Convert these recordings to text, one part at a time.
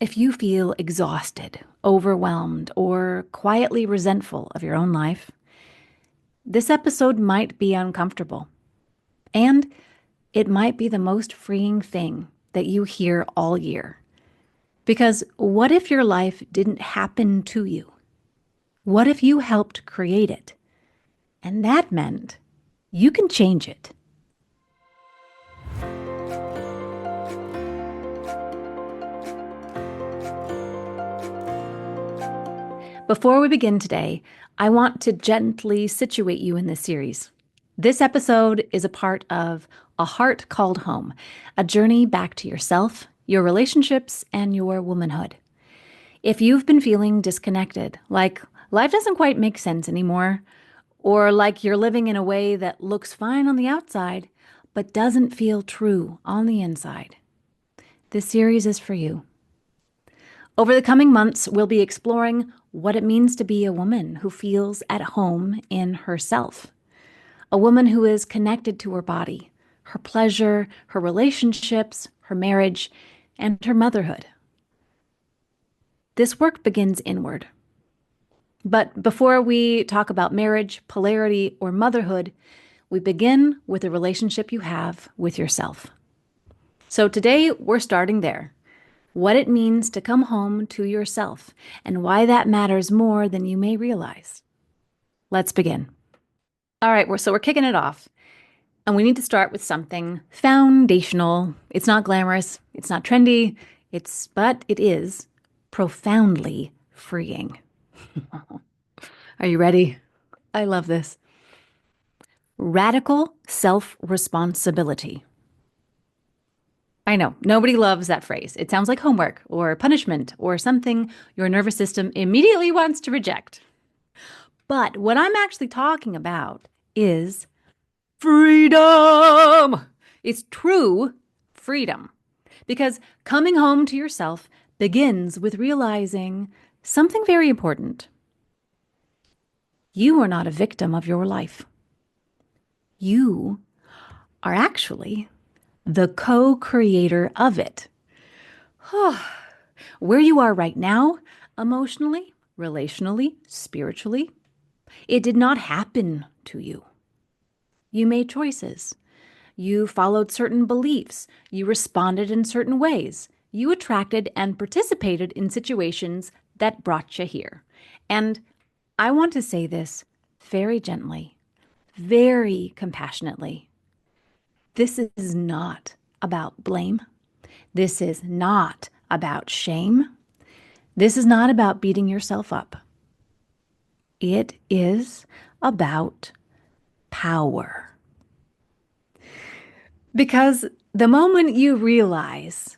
If you feel exhausted, overwhelmed, or quietly resentful of your own life, this episode might be uncomfortable. And it might be the most freeing thing that you hear all year. Because what if your life didn't happen to you? What if you helped create it? And that meant you can change it. Before we begin today, I want to gently situate you in this series. This episode is a part of A Heart Called Home, a journey back to yourself, your relationships, and your womanhood. If you've been feeling disconnected, like life doesn't quite make sense anymore, or like you're living in a way that looks fine on the outside, but doesn't feel true on the inside, this series is for you. Over the coming months, we'll be exploring what it means to be a woman who feels at home in herself. A woman who is connected to her body, her pleasure, her relationships, her marriage, and her motherhood. This work begins inward. But before we talk about marriage, polarity, or motherhood, we begin with the relationship you have with yourself. So today, we're starting there. What it means to come home to yourself, and why that matters more than you may realize. Let's begin. All right, we're kicking it off. And we need to start with something foundational. It's not glamorous, it's not trendy, but it is profoundly freeing. Are you ready? I love this. Radical self-responsibility. I know, nobody loves that phrase. It sounds like homework or punishment or something your nervous system immediately wants to reject. But what I'm actually talking about is freedom. It's true freedom. Because coming home to yourself begins with realizing something very important. You are not a victim of your life. You are actually the co-creator of it. Where you are right now, emotionally, relationally, spiritually, it did not happen to you. You made choices. You followed certain beliefs. You responded in certain ways. You attracted and participated in situations that brought you here. And I want to say this very gently, very compassionately. This is not about blame. This is not about shame. This is not about beating yourself up. It is about power. Because the moment you realize,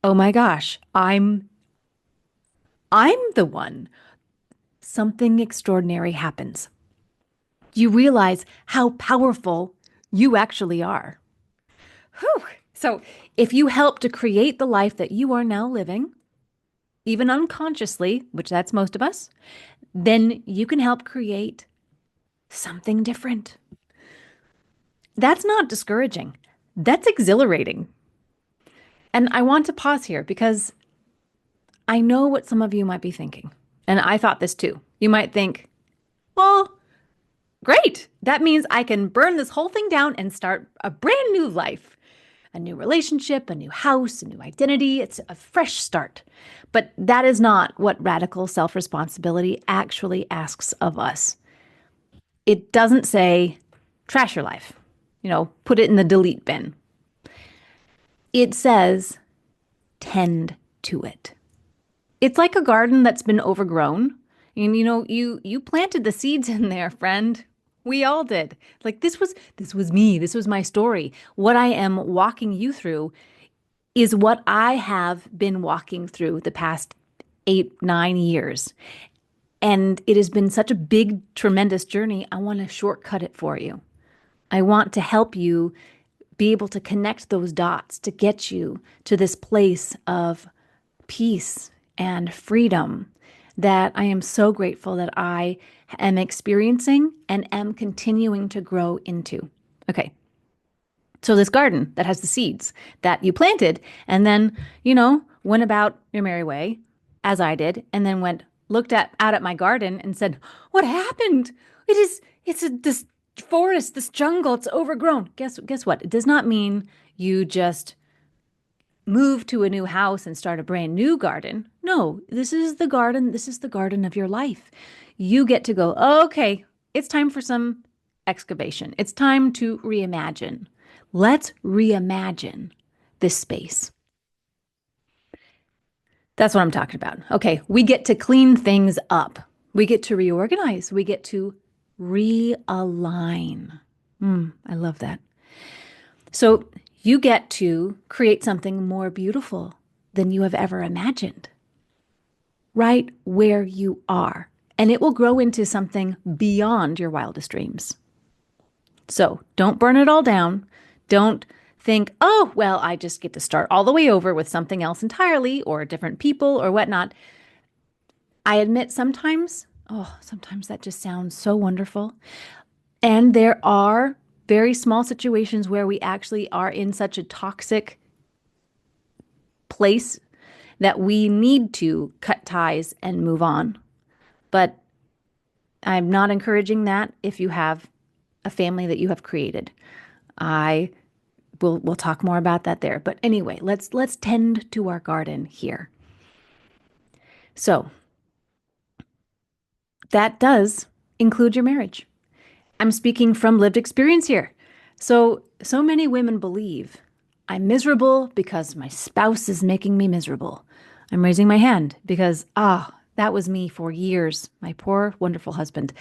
oh my gosh, I'm the one, something extraordinary happens. You realize how powerful you actually are. Whew. So if you help to create the life that you are now living, even unconsciously, which that's most of us, then you can help create something different. That's not discouraging. That's exhilarating. And I want to pause here because I know what some of you might be thinking. And I thought this too. You might think, well, great. That means I can burn this whole thing down and start a brand new life, a new relationship, a new house, a new identity. It's a fresh start. But that is not what radical self-responsibility actually asks of us. It doesn't say, trash your life, put it in the delete bin. It says, tend to it. It's like a garden that's been overgrown. And you planted the seeds in there, friend. We all did. Like this was me. This was my story. What I am walking you through is what I have been walking through the past 8, 9 years. And it has been such a big, tremendous journey. I want to shortcut it for you. I want to help you be able to connect those dots to get you to this place of peace and freedom that I am so grateful that I am experiencing and am continuing to grow into. Okay. So this garden that has the seeds that you planted, and then, went about your merry way, as I did, and then looked out at my garden and said, "What happened? This forest, this jungle, it's overgrown." Guess what? It does not mean you just move to a new house and start a brand new garden. No, this is the garden. This is the garden of your life. You get to go, okay, it's time for some excavation. It's time to reimagine. Let's reimagine this space. That's what I'm talking about. Okay, we get to clean things up. We get to reorganize. We get to realign. I love that. So you get to create something more beautiful than you have ever imagined, right where you are. And it will grow into something beyond your wildest dreams. So don't burn it all down. Don't think, oh, well, I just get to start all the way over with something else entirely or different people or whatnot. I admit sometimes that just sounds so wonderful. And there are very small situations where we actually are in such a toxic place that we need to cut ties and move on. But I'm not encouraging that if you have a family that you have created. We'll talk more about that there. But anyway, let's tend to our garden here. So that does include your marriage. I'm speaking from lived experience here. So many women believe I'm miserable because my spouse is making me miserable. I'm raising my hand because, that was me for years. My poor, wonderful husband.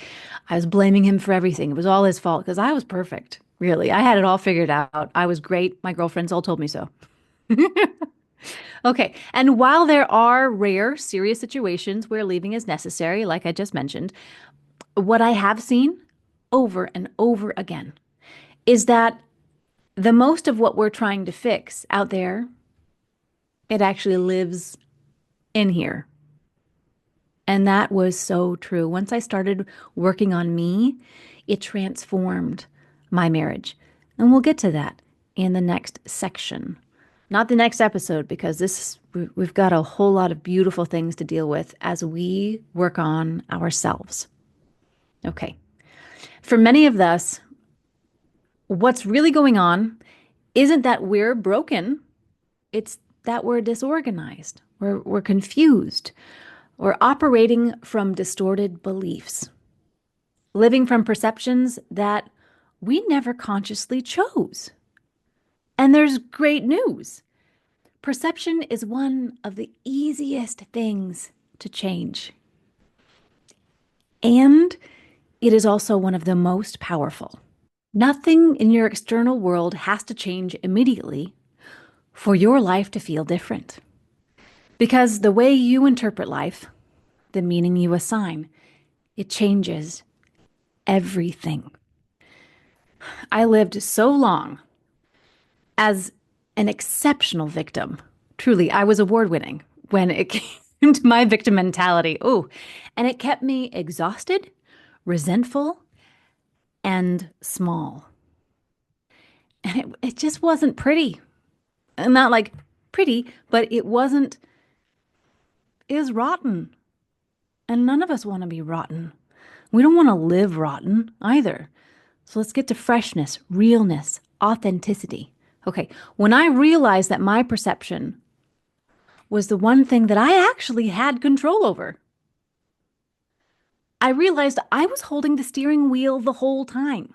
I was blaming him for everything. It was all his fault because I was perfect. Really. I had it all figured out. I was great. My girlfriends all told me so. Okay. And while there are rare, serious situations where leaving is necessary, like I just mentioned, what I have seen over and over again is that the most of what we're trying to fix out there, it actually lives in here. And that was so true. Once I started working on me, it transformed my marriage. And we'll get to that in the next section. Not the next episode, because we've got a whole lot of beautiful things to deal with as we work on ourselves. Okay. For many of us, what's really going on isn't that we're broken. It's that we're disorganized. We're confused. We're operating from distorted beliefs, living from perceptions that we never consciously chose. And there's great news. Perception is one of the easiest things to change. And it is also one of the most powerful. Nothing in your external world has to change immediately for your life to feel different. Because the way you interpret life, the meaning you assign, it changes everything. I lived so long as an exceptional victim. Truly, I was award-winning when it came to my victim mentality. Oh, and it kept me exhausted, resentful, and small. And it just wasn't pretty. Not like pretty, but it was rotten. And none of us want to be rotten. We don't want to live rotten either. So let's get to freshness, realness, authenticity. Okay, when I realized that my perception was the one thing that I actually had control over, I realized I was holding the steering wheel the whole time.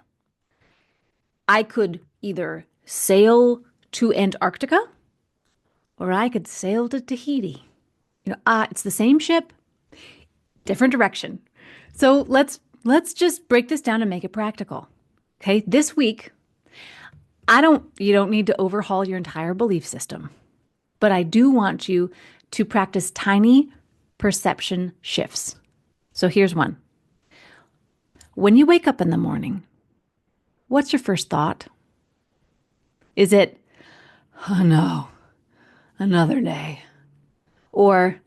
I could either sail to Antarctica or I could sail to Tahiti. It's the same ship, different direction. So let's just break this down and make it practical. Okay, this week, you don't need to overhaul your entire belief system, but I do want you to practice tiny perception shifts. So here's one. When you wake up in the morning, what's your first thought? Is it, oh no, another day? Or,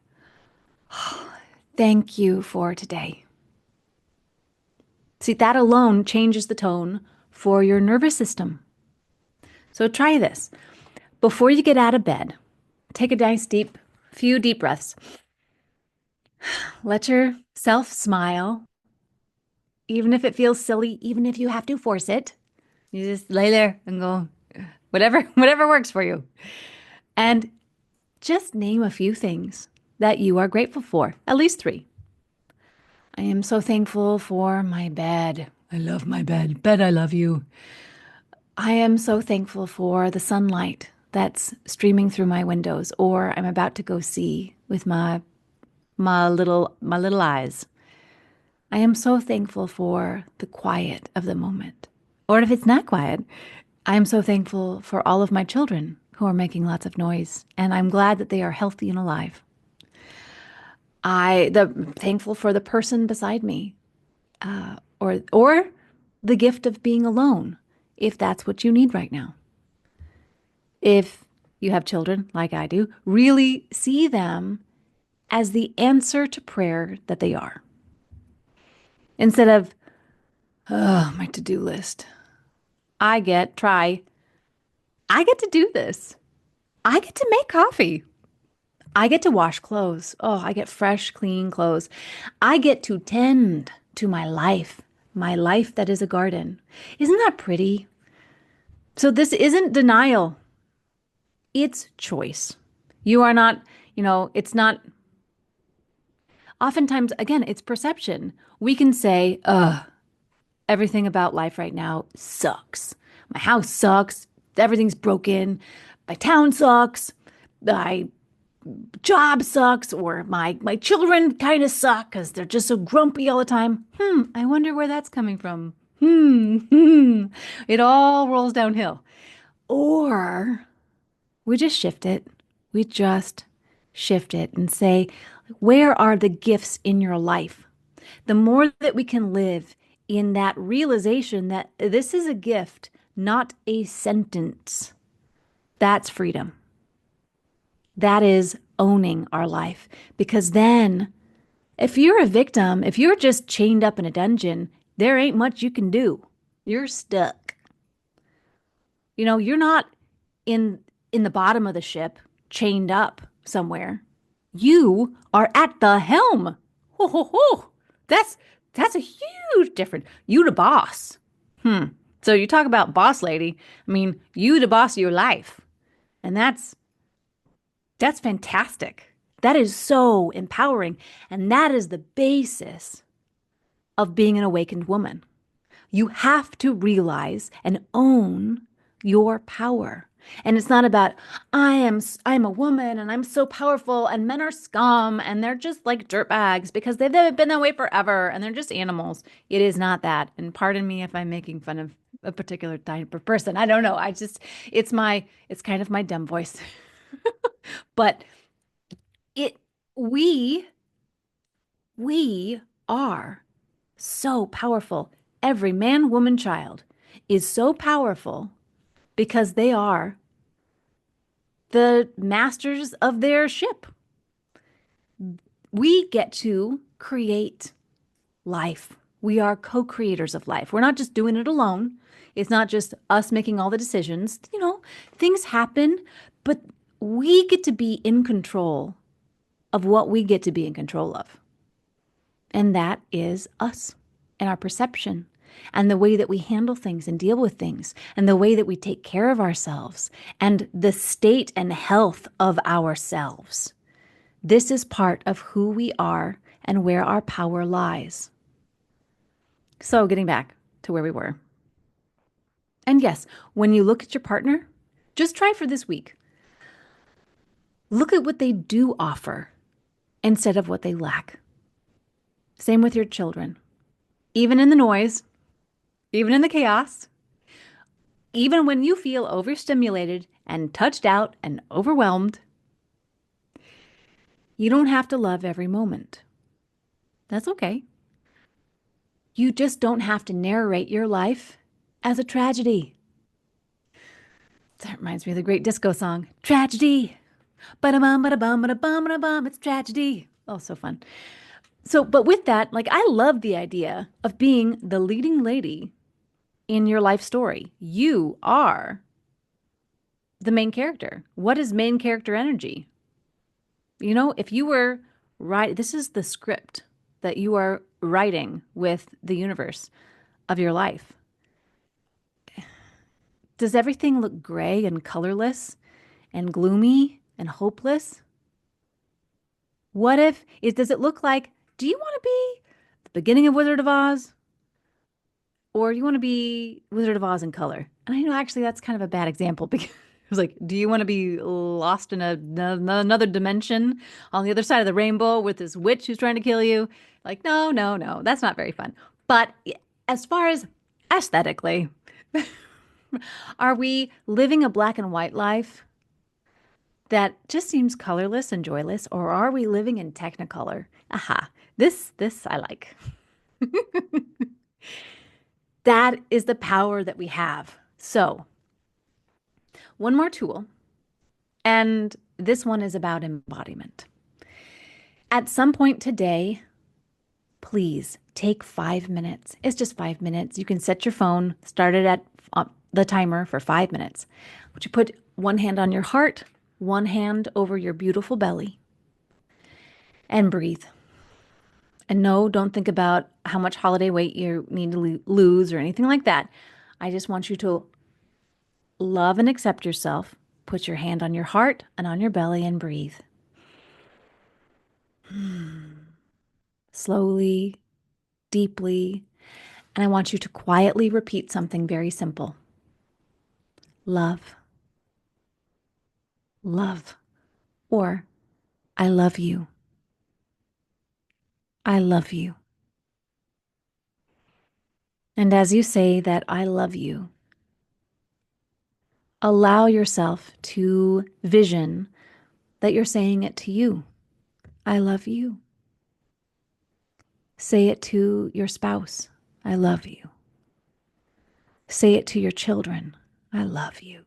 oh, thank you for today? See, that alone changes the tone for your nervous system. So try this. Before you get out of bed, take a nice deep Few deep breaths. Let yourself smile, even if it feels silly, even if you have to force it. You just lay there and go, whatever, whatever works for you. And just name a few things that you are grateful for, at least three. I am so thankful for my bed. I love my bed. Bed, I love you. I am so thankful for the sunlight that's streaming through my windows, or I'm about to go see with my little eyes. I am so thankful for the quiet of the moment. Or if it's not quiet, I am so thankful for all of my children who are making lots of noise, and I'm glad that they are healthy and alive. The thankful for the person beside me, or the gift of being alone, if that's what you need right now. If you have children like I do, really see them as the answer to prayer that they are. Instead of, oh, my to-do list. I get to do this. I get to make coffee. I get to wash clothes. Oh, I get fresh, clean clothes. I get to tend to my life that is a garden. Isn't that pretty? So this isn't denial. It's choice. You are not, it's not, oftentimes, again, it's perception. We can say, everything about life right now sucks. My house sucks. Everything's broken. My town sucks. My job sucks, or my children kind of suck because they're just so grumpy all the time. I wonder where that's coming from. It all rolls downhill. Or we just shift it. We just shift it and say, where are the gifts in your life? The more that we can live in that realization that this is a gift, not a sentence, that's freedom. That is owning our life. Because then, if you're a victim, if you're just chained up in a dungeon, there ain't much you can do. You're stuck. You're not in the bottom of the ship, chained up somewhere. You are at the helm. Ho ho ho. That's a huge difference. You the boss. So you talk about boss lady. I mean, you the boss of your life. And that's fantastic. That is so empowering. And that is the basis of being an awakened woman. You have to realize and own your power. And it's not about, I'm a woman and I'm so powerful and men are scum and they're just like dirtbags because they've been that way forever and they're just animals. It is not that. And pardon me if I'm making fun of a particular type of person. I don't know. It's kind of my dumb voice. But it, we we are so powerful. Every man, woman, child is so powerful because they are the masters of their ship. We get to create life. We are co-creators of life. We're not just doing it alone. It's not just us making all the decisions. Things happen, but we get to be in control of what we get to be in control of. And that is us and our perception and the way that we handle things and deal with things and the way that we take care of ourselves and the state and health of ourselves. This is part of who we are and where our power lies. So getting back to where we were. And yes, when you look at your partner, just try for this week. Look at what they do offer instead of what they lack. Same with your children. Even in the noise, even in the chaos, even when you feel overstimulated and touched out and overwhelmed, you don't have to love every moment. That's okay. You just don't have to narrate your life as a tragedy. That reminds me of the great disco song, Tragedy. Ba-da-bum, ba-da-bum, ba-da-bum, ba-da-bum, it's tragedy. Oh, so fun. So, but with that, I love the idea of being the leading lady in your life story. You are the main character. What is main character energy? If you were this is the script that you are writing with the universe of your life. Does everything look gray and colorless and gloomy and hopeless? What if does it look like, do you want to be the beginning of Wizard of Oz, or do you want to be Wizard of Oz in color? And I know actually that's kind of a bad example because it was like, do you want to be lost in another dimension on the other side of the rainbow with this witch who's trying to kill you? Like, no, no, no, that's not very fun. But as far as aesthetically, are we living a black and white life that just seems colorless and joyless, or are we living in Technicolor? Aha, this I like. That is the power that we have. So, one more tool, and this one is about embodiment. At some point today, please take 5 minutes. It's just 5 minutes. You can set your phone, start it at the timer for 5 minutes. Would you put one hand on your heart, one hand over your beautiful belly, and breathe. And no, don't think about how much holiday weight you need to lose or anything like that. I just want you to love and accept yourself. Put your hand on your heart and on your belly and breathe. Slowly, deeply. And I want you to quietly repeat something very simple. Love. Love. Or, I love you. I love you. And as you say that I love you, allow yourself to vision that you're saying it to you. I love you. Say it to your spouse. I love you. Say it to your children. I love you.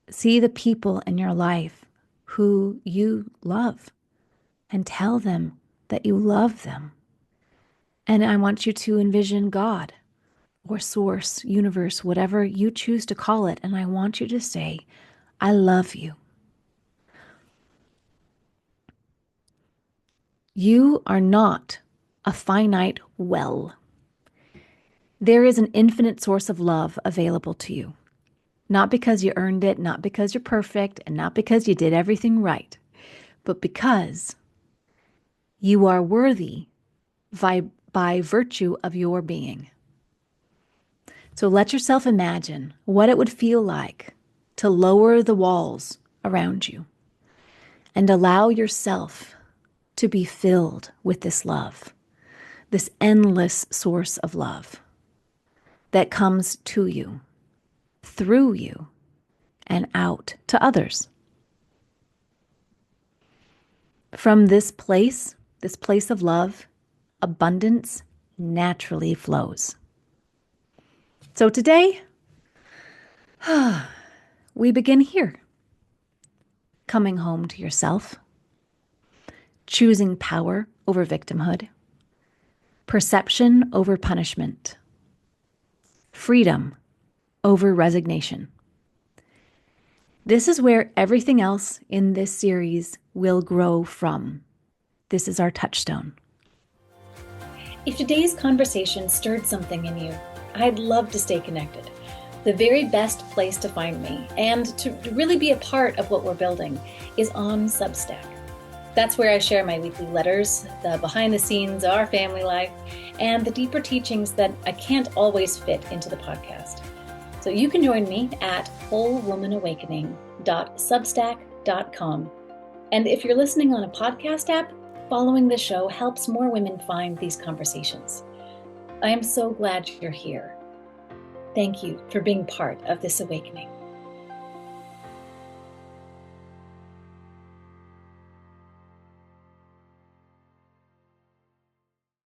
See the people in your life who you love and tell them that you love them. And I want you to envision God or source, universe, whatever you choose to call it. And I want you to say, I love you. You are not a finite well. There is an infinite source of love available to you. Not because you earned it, not because you're perfect, and not because you did everything right, but because you are worthy by virtue of your being. So let yourself imagine what it would feel like to lower the walls around you and allow yourself to be filled with this love, this endless source of love that comes to you, through you, and out to others. From this place of love, abundance naturally flows. So today, we begin here, coming home to yourself, choosing power over victimhood, perception over punishment, freedom over resignation. This is where everything else in this series will grow from. This is our touchstone. If today's conversation stirred something in you, I'd love to stay connected. The very best place to find me and to really be a part of what we're building is on Substack. That's where I share my weekly letters, the behind the scenes, our family life, and the deeper teachings that I can't always fit into the podcast. So you can join me at wholewomanawakening.substack.com. And if you're listening on a podcast app, following the show helps more women find these conversations. I am so glad you're here. Thank you for being part of this awakening.